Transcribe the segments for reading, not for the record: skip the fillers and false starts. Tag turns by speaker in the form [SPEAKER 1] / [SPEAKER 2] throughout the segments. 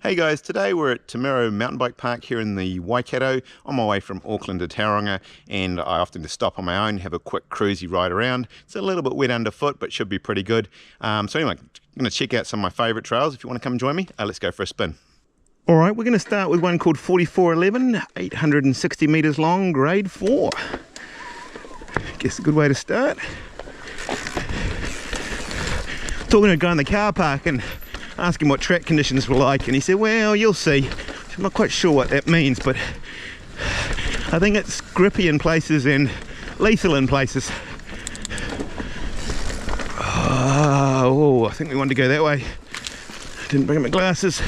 [SPEAKER 1] Hey guys, today we're at Te Miro Mountain Bike Park here in the Waikato, on my way from Auckland to Tauranga, and I often just stop on my own, have a quick cruisy ride around. It's a little bit wet underfoot, but should be pretty good. So anyway, I'm going to check out some of my favourite trails. If you want to come join me, let's go for a spin. Alright, we're going to start with one called 4411, 860 metres long, grade 4. Guess a good way to start. Talking to a guy in the car park and asked him what track conditions were like, and he said, well, you'll see. I'm not quite sure what that means, but I think it's grippy in places and lethal in places. Oh, I think we wanted to go that way. Didn't bring my glasses.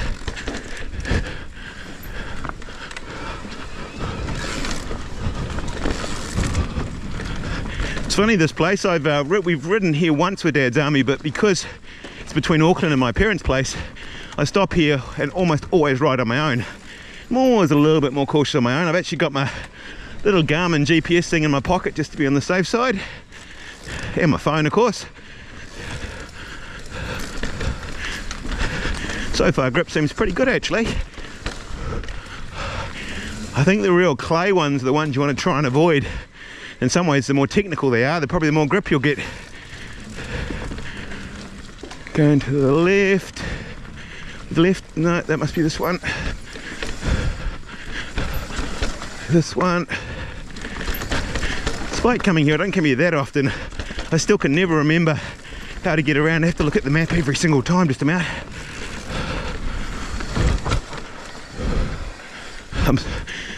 [SPEAKER 1] It's funny, this place, we've ridden here once with Dad's army, but because it's between Auckland and my parents' place, I stop here and almost always ride on my own. I'm always a little bit more cautious on my own. I've actually got my little Garmin GPS thing in my pocket just to be on the safe side, and my phone, of course. So far, grip seems pretty good actually. I think the real clay ones are the ones you want to try and avoid. In some ways, the more technical they are, probably the more grip you'll get. Going to the left. No, that must be this one. This one. Despite coming here, I don't come here that often. I still can never remember how to get around. I have to look at the map every single time just about.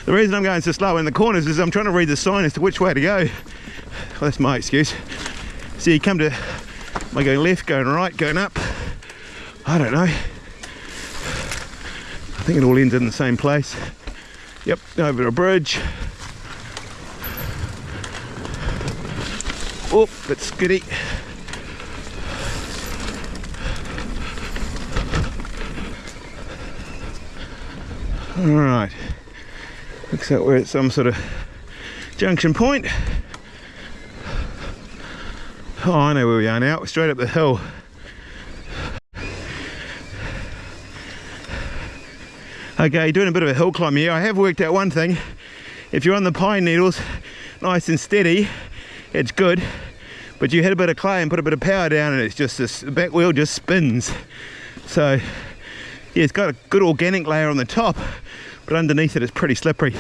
[SPEAKER 1] The reason I'm going so slow in the corners is I'm trying to read the sign as to which way to go. Well, that's my excuse. So you come to, am I going left, going right, going up? I don't know. I think it all ends in the same place. Yep, over a bridge. Oh, bit skitty. All right. Looks like we're at some sort of junction point. Oh, I know where we are now. We're straight up the hill. Okay, doing a bit of a hill climb here. I have worked out one thing. If you're on the pine needles, nice and steady, it's good. But you hit a bit of clay and put a bit of power down, and it's just this back wheel just spins. So yeah, it's got a good organic layer on the top, but underneath it, it's pretty slippery.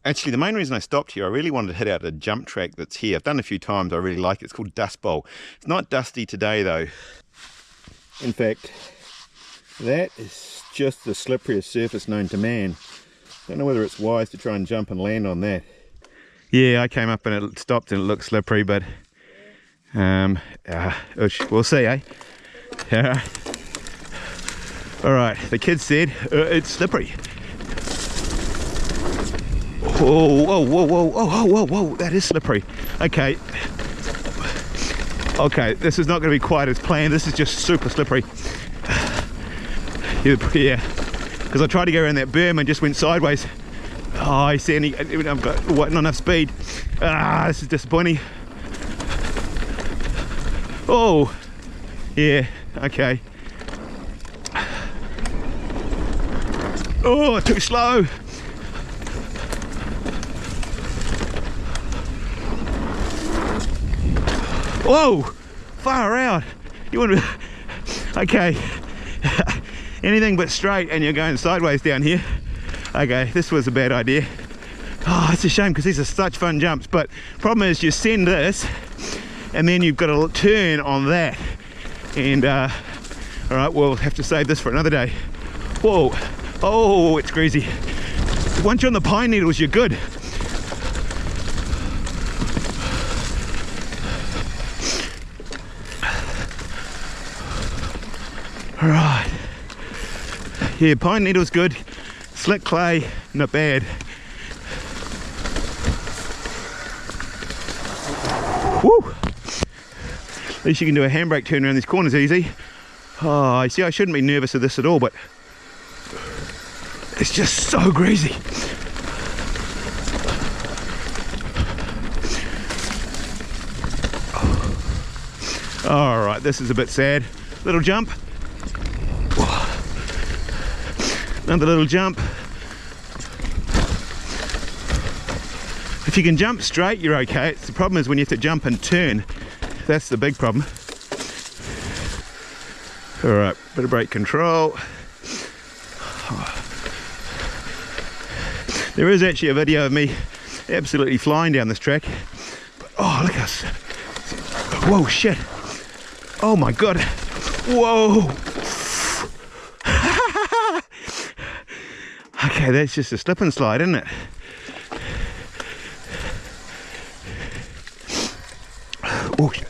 [SPEAKER 1] Actually, the main reason I stopped here, I really wanted to hit out a jump track that's here. I've done it a few times, I really like it. It's called Dust Bowl. It's not dusty today though. In fact, that is just the slipperiest surface known to man. Don't know whether it's wise to try and jump and land on that. Yeah, I came up and it stopped and it looked slippery, but we'll see, eh? Yeah. All right, the kids said it's slippery. Whoa, whoa, whoa, whoa, whoa, whoa, whoa, that is slippery. Okay. Okay, this is not going to be quite as planned. This is just super slippery. Yeah, because I tried to go around that berm and just went sideways. Oh, I see I've got not enough speed. This is disappointing. Oh, yeah, okay. Oh, too slow. Whoa, far out. You want to, okay. Anything but straight and you're going sideways down here. Okay, this was a bad idea. Oh, it's a shame because these are such fun jumps, but problem is you send this and then you've got to turn on that. And all right, we'll have to save this for another day. Whoa. Oh, it's greasy. Once you're on the pine needles, you're good. All right. Yeah, pine needles good. Slick clay, not bad. Woo! At least you can do a handbrake turn around these corners easy. Oh, I see, I shouldn't be nervous of this at all, but it's just so greasy. All right, this is a bit sad. Little jump. Another little jump. If you can jump straight, you're okay. The problem is when you have to jump and turn. That's the big problem. All right, bit of brake control. There is actually a video of me absolutely flying down this track. But, oh, look at us. Whoa, shit. Oh my God. Whoa. Okay, that's just a slip and slide, isn't it? Oh, shit.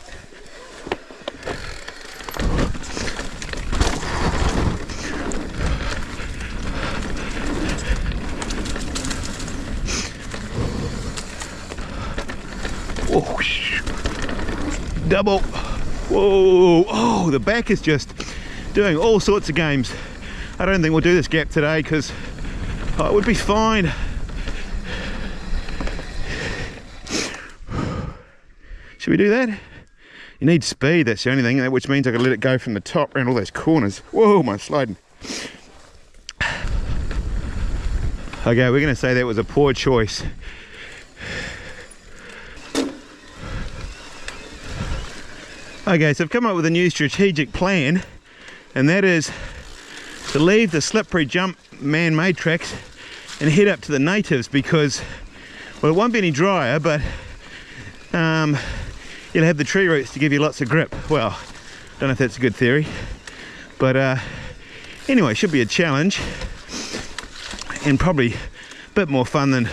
[SPEAKER 1] Oh, double. Whoa. Oh, the back is just doing all sorts of games. I don't think we'll do this gap today because it would be fine. Should we do that? You need speed, that's the only thing, which means I can let it go from the top around all those corners. Whoa, my sliding. Okay, we're going to say that was a poor choice. Okay, so I've come up with a new strategic plan, and that is to leave the slippery jump man-made tracks and head up to the natives because, well, it won't be any drier, but you'll have the tree roots to give you lots of grip. Well, don't know if that's a good theory, but anyway, should be a challenge and probably a bit more fun than,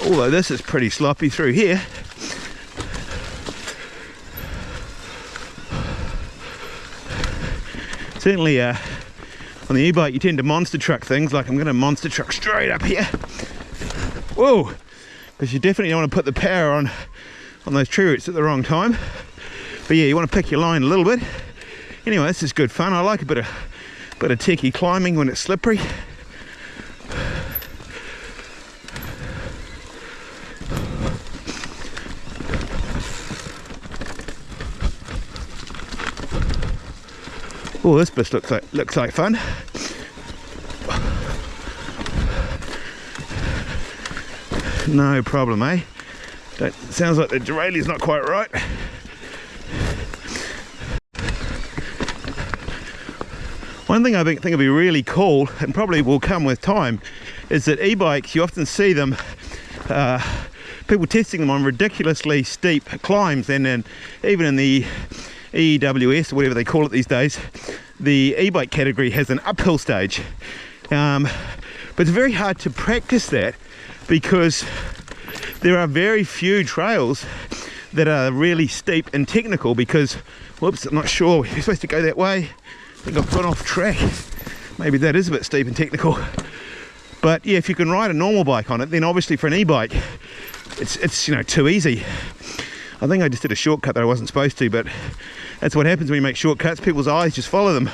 [SPEAKER 1] although this is pretty sloppy through here. Certainly on the e-bike you tend to monster truck things, like I'm going to monster truck straight up here. Whoa! Because you definitely don't want to put the power on those tree roots at the wrong time. But yeah, you want to pick your line a little bit. Anyway, this is good fun. I like a bit of techie climbing when it's slippery. Oh, this bit looks like fun. No problem, eh? Sounds like the deraillier's not quite right. One thing I think would be really cool, and probably will come with time, is that e-bikes, you often see them, people testing them on ridiculously steep climbs, and then even in the EWS, or whatever they call it these days, the e-bike category has an uphill stage. But it's very hard to practice that because there are very few trails that are really steep and technical because, whoops, I'm not sure, you're supposed to go that way. I think I've gone off track. Maybe that is a bit steep and technical. But yeah, if you can ride a normal bike on it, then obviously for an e-bike, it's you know, too easy. I think I just did a shortcut that I wasn't supposed to, but that's what happens when you make shortcuts. People's eyes just follow them.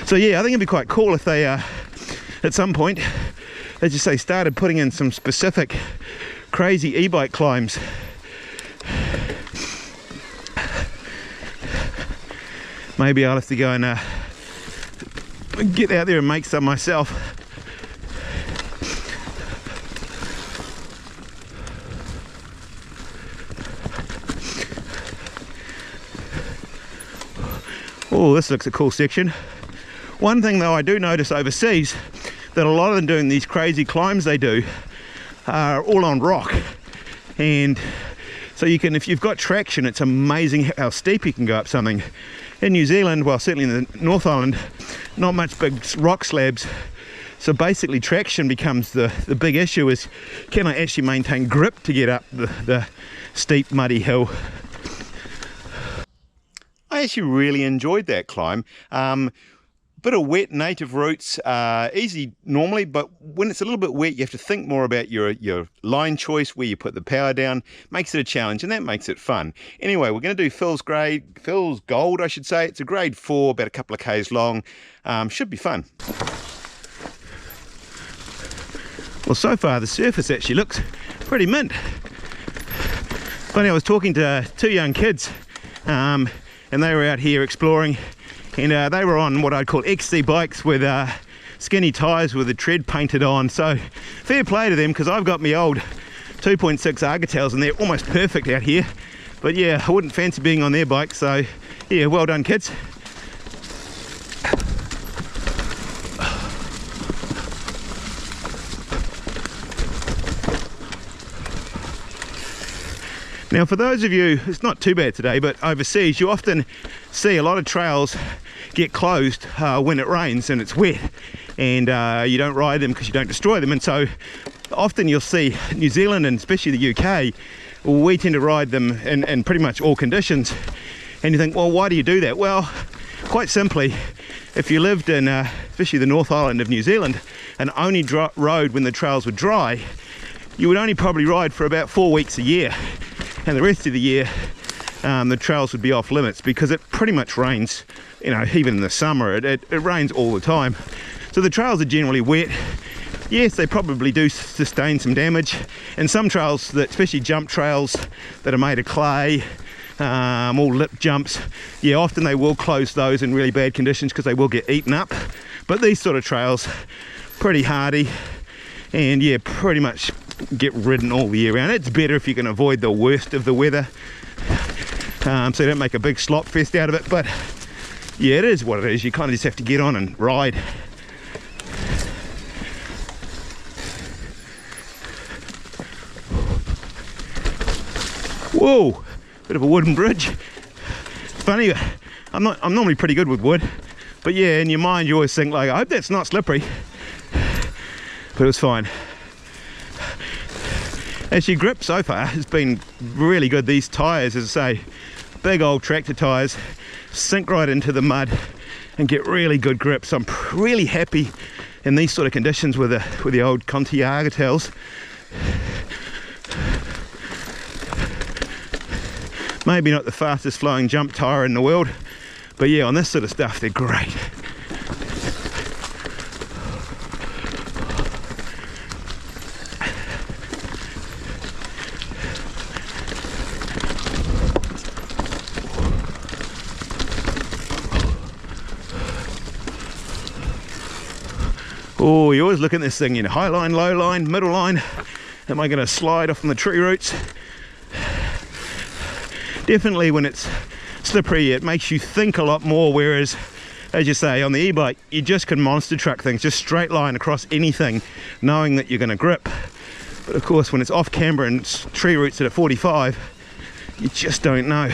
[SPEAKER 1] So yeah, I think it'd be quite cool if they, at some point, let's just say, started putting in some specific crazy e-bike climbs. Maybe I'll have to go and get out there and make some myself. Oh, this looks a cool section. One thing though I do notice overseas, that a lot of them doing these crazy climbs they do are all on rock. And so you can, if you've got traction, it's amazing how steep you can go up something. In New Zealand, well, certainly in the North Island, not much big rock slabs. So basically traction becomes the big issue, is can I actually maintain grip to get up the steep muddy hill. I actually really enjoyed that climb. Bit of wet native roots, easy normally, but when it's a little bit wet you have to think more about your line choice, where you put the power down. Makes it a challenge, and that makes it fun. Anyway, we're going to do Phil's Gold, I should say. It's a grade 4, about a couple of k's long. Should be fun. Well, so far the surface actually looks pretty mint. Funny, I was talking to two young kids, and they were out here exploring and they were on what I'd call XC bikes with skinny tyres with the tread painted on. So fair play to them, because I've got my old 2.6 Argotels and they're almost perfect out here. But yeah, I wouldn't fancy being on their bike, so yeah, well done kids. Now for those of you, it's not too bad today, but overseas you often see a lot of trails get closed when it rains and it's wet, and you don't ride them because you don't destroy them. And so often you'll see New Zealand, and especially the UK, we tend to ride them in pretty much all conditions. And you think, well, why do you do that? Well, quite simply, if you lived in especially the North Island of New Zealand and only rode when the trails were dry, you would only probably ride for about 4 weeks a year, and the rest of the year the trails would be off limits, because it pretty much rains, you know, even in the summer it rains all the time. So the trails are generally wet. Yes, they probably do sustain some damage, and some trails, that especially jump trails that are made of clay, all lip jumps, yeah, often they will close those in really bad conditions because they will get eaten up. But these sort of trails, pretty hardy, and yeah, pretty much get ridden all the year round. It's better if you can avoid the worst of the weather, so you don't make a big slop fest out of it. But yeah, it is what it is. You kind of just have to get on and ride. Whoa, bit of a wooden bridge. Funny, I'm normally pretty good with wood, but yeah, in your mind you always think like, I hope that's not slippery, but it was fine. Actually, grip so far has been really good. These tyres, as I say, big old tractor tyres, sink right into the mud and get really good grip. So I'm really happy in these sort of conditions with the old Conti Argotels. Maybe not the fastest flowing jump tyre in the world, but yeah, on this sort of stuff they're great. Oh, you always look at this thing, you know, high line, low line, middle line. Am I going to slide off from the tree roots? Definitely when it's slippery, it makes you think a lot more, whereas, as you say, on the e-bike, you just can monster truck things, just straight line across anything, knowing that you're going to grip. But of course, when it's off camber and it's tree roots at a 45, you just don't know.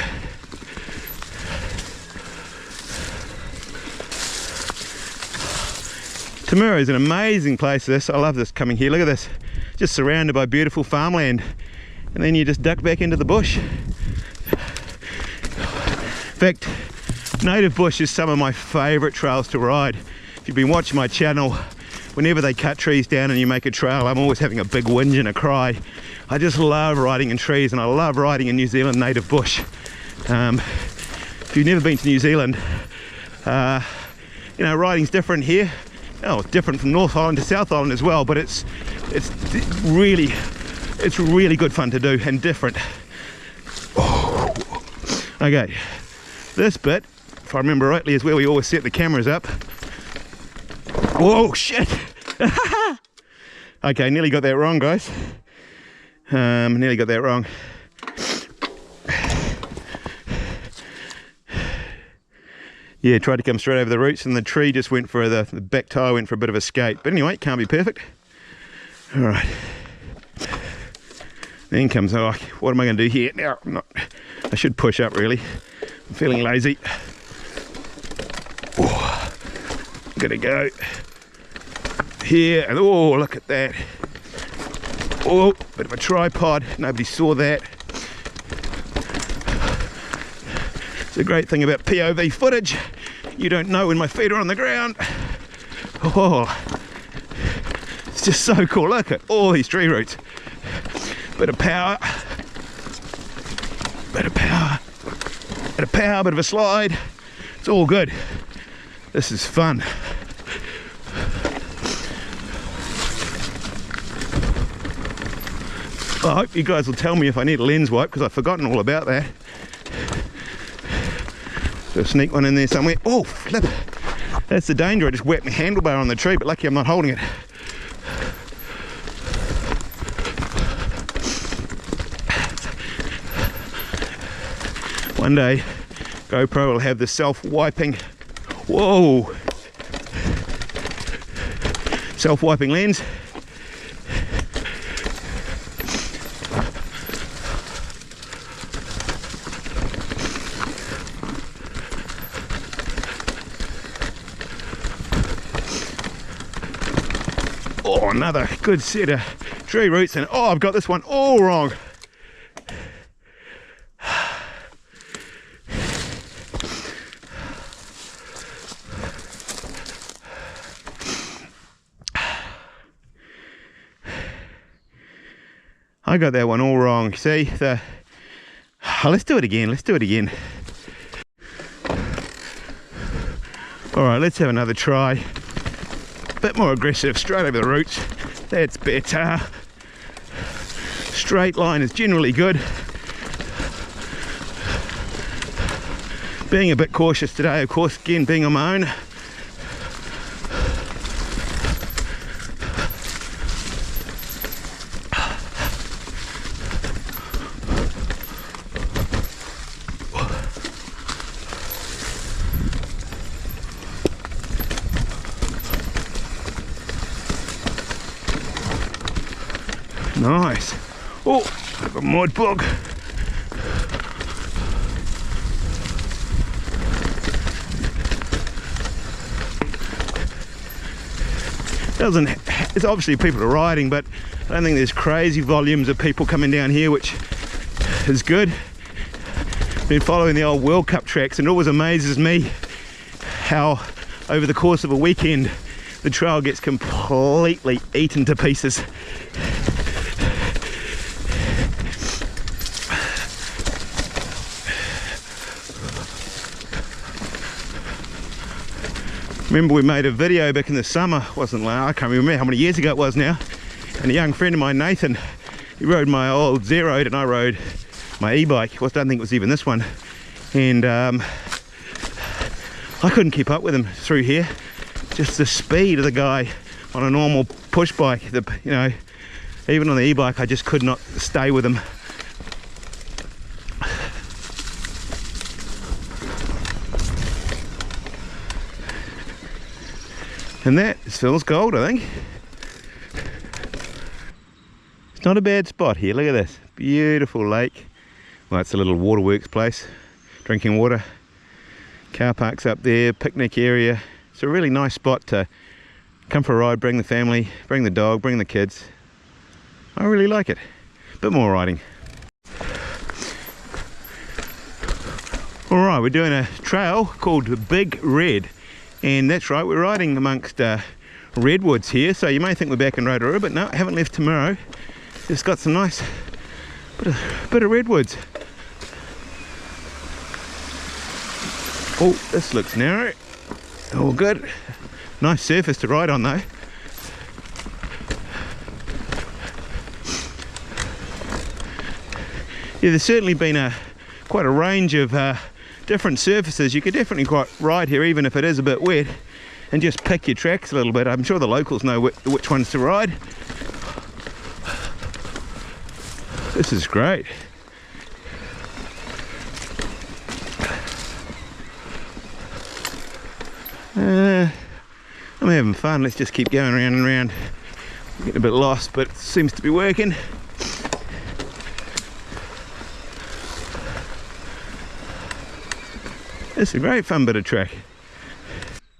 [SPEAKER 1] Te Miro is an amazing place. This, I love this coming here. Look at this, just surrounded by beautiful farmland, and then you just duck back into the bush. In fact, native bush is some of my favourite trails to ride. If you've been watching my channel, whenever they cut trees down and you make a trail, I'm always having a big whinge and a cry. I just love riding in trees, and I love riding in New Zealand native bush. If you've never been to New Zealand, you know, riding's different here. Oh, it's different from North Island to South Island as well, but it's really good fun to do, and different. Oh. Okay, this bit, if I remember rightly, is where we always set the cameras up. Whoa, shit! Okay, nearly got that wrong, guys. Nearly got that wrong. Yeah, tried to come straight over the roots, and the tree just went for the back tyre went for a bit of a skate. But anyway, it can't be perfect. All right. Then comes, oh, what am I going to do here? Now, I should push up really. I'm feeling lazy. Oh, gonna go here, and oh, look at that. Oh, bit of a tripod. Nobody saw that. The great thing about POV footage, you don't know when my feet are on the ground. Oh, it's just so cool. Look at all these tree roots. Bit of power, bit of power, bit of power, bit of a slide. It's all good. This is fun. I hope you guys will tell me if I need a lens wipe, because I've forgotten all about that. So sneak one in there somewhere. Oh, flip. That's the danger. I just whacked my handlebar on the tree, but lucky I'm not holding it. One day, GoPro will have the self-wiping, whoa, self-wiping lens. Oh, another good set of tree roots, and oh, I've got this one all wrong. I got that one all wrong. See, oh, let's do it again. Let's do it again. All right, let's have another try. Bit more aggressive, straight over the roots. That's better. Straight line is generally good. Being a bit cautious today, of course, again, being on my own. Nice. Oh, bit of a mud bug. It's obviously people are riding, but I don't think there's crazy volumes of people coming down here, which is good. Been following the old World Cup tracks, and it always amazes me how over the course of a weekend the trail gets completely eaten to pieces. Remember we made a video back in the summer, wasn't it? I can't remember how many years ago it was now, and a young friend of mine, Nathan, he rode my old Zero and I rode my e-bike. I don't think it was even this one, and I couldn't keep up with him through here. Just the speed of the guy on a normal push bike, you know, even on the e-bike I just could not stay with him. And that is Phil's Gold, I think. It's not a bad spot here. Look at this beautiful lake. Well, it's a little waterworks place, drinking water. Car parks up there, picnic area. It's a really nice spot to come for a ride, bring the family, bring the dog, bring the kids. I really like it. Bit more riding. All right, we're doing a trail called Big Red. And that's right, we're riding amongst redwoods here, so you may think we're back in Rotorua, but no, I haven't left Te Miro. It's got some nice bit of redwoods. Oh, this looks narrow. All good. Nice surface to ride on though. Yeah, there's certainly been quite a range of different surfaces. You could definitely ride here even if it is a bit wet, and just pick your tracks a little bit. I'm sure the locals know which ones to ride. This is great. I'm having fun. Let's just keep going around and around. I'm getting a bit lost, but it seems to be working. It's a great fun bit of track.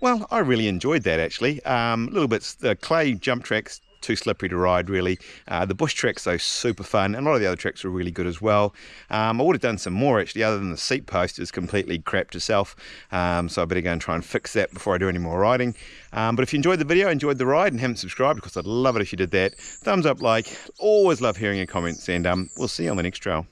[SPEAKER 1] Well, I really enjoyed that actually. Little bits, the clay jump tracks, too slippery to ride really. The bush tracks though, super fun, and a lot of the other tracks were really good as well. I would have done some more actually, other than the seat post is completely crapped itself. So I better go and try and fix that before I do any more riding. But if you enjoyed the video, enjoyed the ride, and haven't subscribed, because I'd love it if you did that, thumbs up, like, always love hearing your comments, and we'll see you on the next trail.